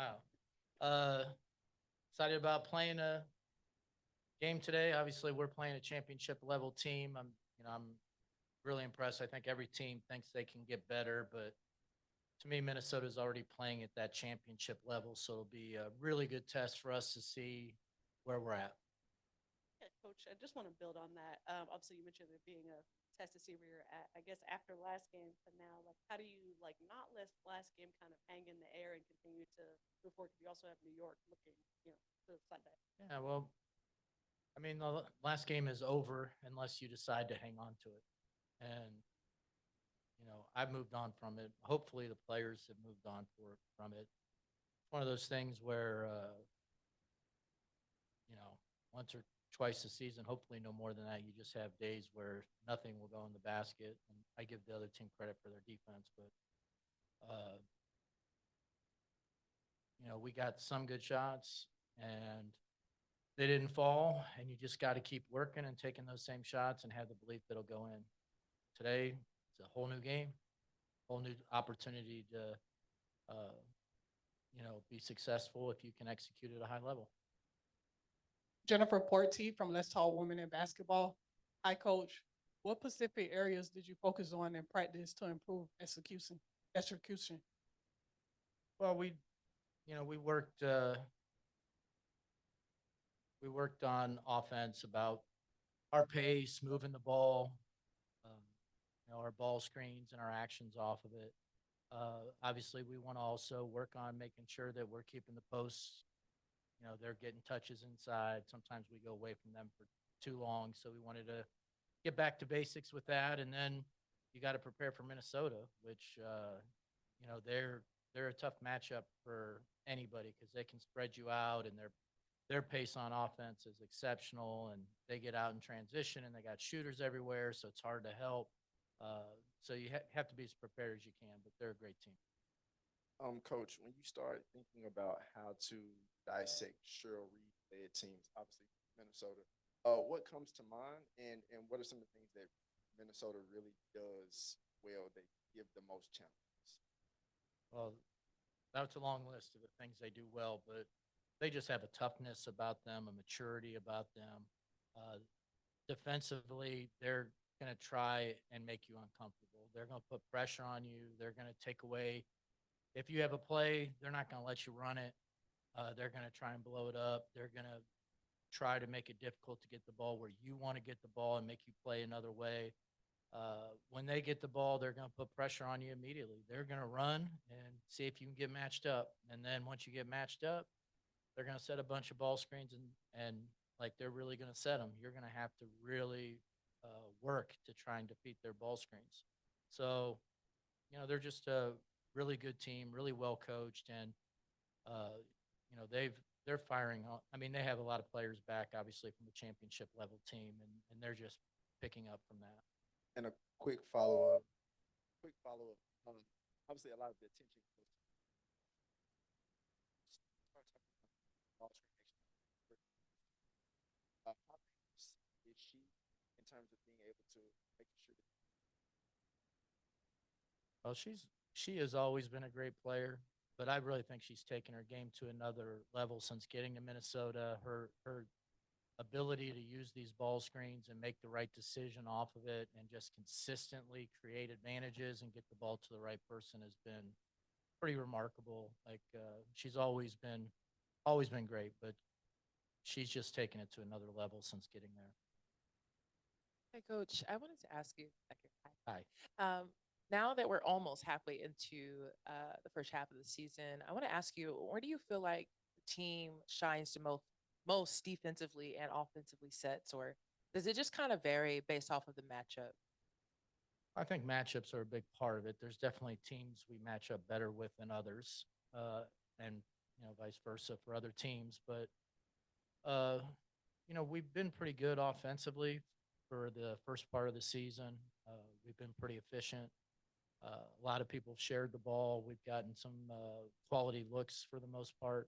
Wow. Uh, Excited about playing a game today. Obviously, we're playing a championship level team. I'm really impressed. I think every team thinks they can get better, but to me, Minnesota's already playing at that championship level, so it'll be a really good test for us to see where we're at. Yeah, Coach, I just want to build on that. Obviously, you mentioned it being a test to see where you're at. I guess after last game to now, like, how do you like not let last game kind of hang in the air and continue to move forward? Because you also have New York looking, to Sunday. Yeah, well, I mean, the last game is over unless you decide to hang on to it. And, I've moved on from it. Hopefully, the players have moved on from it. It's one of those things where, once or twice a season, hopefully no more than that. You just have days where nothing will go in the basket, and I give the other team credit for their defense, but uh, we got some good shots, and they didn't fall, and you just got to keep working and taking those same shots and have the belief that it'll go in. Today, it's a whole new game, whole new opportunity to, uh, be successful if you can execute at a high level. Jennifer Porty from Let's Talk Women in Basketball. Hi, Coach. What specific areas did you focus on in practice to improve execution? Execution. Well, you know, we worked uh, we worked on offense about our pace, moving the ball, um, our ball screens and our actions off of it. Obviously, we want to also work on making sure that we're keeping the posts. They're getting touches inside. Sometimes we go away from them for too long, so we wanted to get back to basics with that. And then you got to prepare for Minnesota, which they're a tough matchup for anybody because they can spread you out, and their pace on offense is exceptional, and they get out in transition, and they got shooters everywhere, so it's hard to help. So you have to be as prepared as you can, but they're a great team. Coach, when you start thinking about how to dissect Cheryl Reed-led teams, obviously Minnesota, what comes to mind, and what are some of the things that Minnesota really does well? They give the most challenges. Well, that's a long list of the things they do well, but they just have a toughness about them, a maturity about them. Uh, Defensively, they're going to try and make you uncomfortable. They're going to put pressure on you. They're going to take away. If you have a play, they're not going to let you run it. They're going to try and blow it up. They're going to try to make it difficult to get the ball where you want to get the ball and make you play another way. When they get the ball, they're going to put pressure on you immediately. They're going to run and see if you can get matched up. And then once you get matched up, they're going to set a bunch of ball screens and like they're really going to set them. You're going to have to really work to try and defeat their ball screens. So, they're just a really good team, really well coached, and they're firing on. I mean, they have a lot of players back, obviously, from the championship level team, and they're just picking up from that. And a quick follow up. Um, Obviously, a lot of the attention goes to start talking about ball screen action. How is she in terms of being able to making sure that Well, she has always been a great player, but I really think she's taken her game to another level since getting to Minnesota. Her ability to use these ball screens and make the right decision off of it and just consistently create advantages and get the ball to the right person has been pretty remarkable. Like she's always been great, but she's just taken it to another level since getting there. Hey, Coach, I wanted to ask you, Hi. hi. Now that we're almost halfway into the first half of the season, I want to ask you, where do you feel like the team shines the most defensively and offensively sets, or does it just kind of vary based off of the matchup? I think matchups are a big part of it. There's definitely teams we match up better with than others, and vice versa for other teams. But uh, we've been pretty good offensively for the first part of the season. We've been pretty efficient. A lot of people have shared the ball. We've gotten some quality looks for the most part.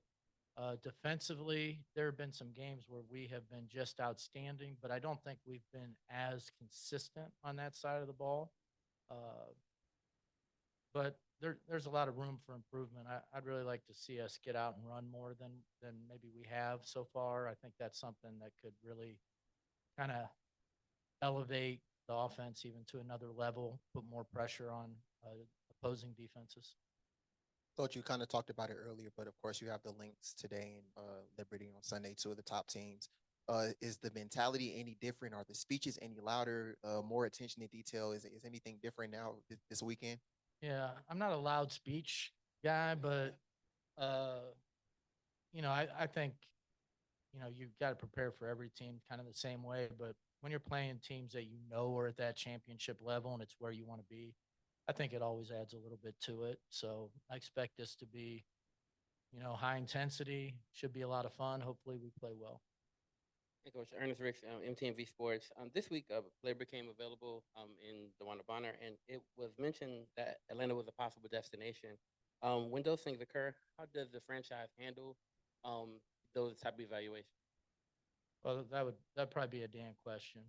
Defensively, there have been some games where we have been just outstanding, but I don't think we've been as consistent on that side of the ball. Uh, but there's a lot of room for improvement. I'd really like to see us get out and run more than maybe we have so far. I think that's something that could really kind of elevate the offense even to another level, put more pressure on opposing defenses. Coach, you kind of talked about it earlier, but of course you have the Lynx today and Liberty on Sunday, two of the top teams. Is the mentality any different? Are the speeches any louder? More attention to detail? Is anything different now this weekend? Yeah, I'm not a loud speech guy, but I think you've got to prepare for every team kind of the same way. But when you're playing teams that are at that championship level and it's where you want to be, I think it always adds a little bit to it. So I expect this to be, high intensity. Should be a lot of fun. Hopefully we play well. Hey, Coach Ernest Ricks, MTMV Sports. This week, a player became available in the Wanda Bonner, and it was mentioned that Atlanta was a possible destination. When those things occur, how does the franchise handle those type of evaluations? Well, that'd probably be a Dan question,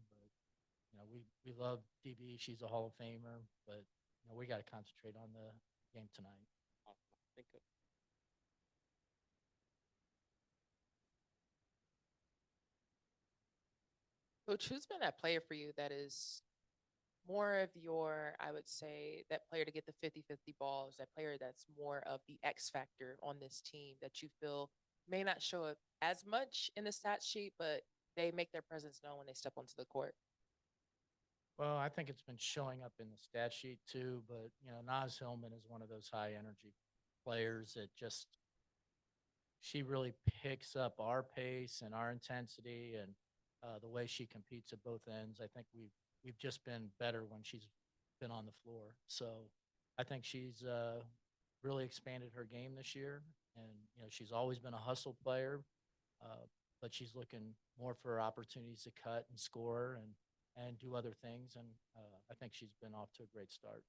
but we love DB. She's a Hall of Famer, but we got to concentrate on the game tonight. Awesome. Thank you. Coach, who's been that player for you that is more of your, I would say, that player to get the 50-50 balls, that player that's more of the X factor on this team that you feel may not show up as much in the stat sheet, but they make their presence known when they step onto the court? Well, I think it's been showing up in the stat sheet too, but Naz Hillman is one of those high energy players that she really picks up our pace and our intensity and the way she competes at both ends. I think we've just been better when she's been on the floor. So I think she's really expanded her game this year, and she's always been a hustle player, but she's looking more for opportunities to cut and score and do other things. And I think she's been off to a great start.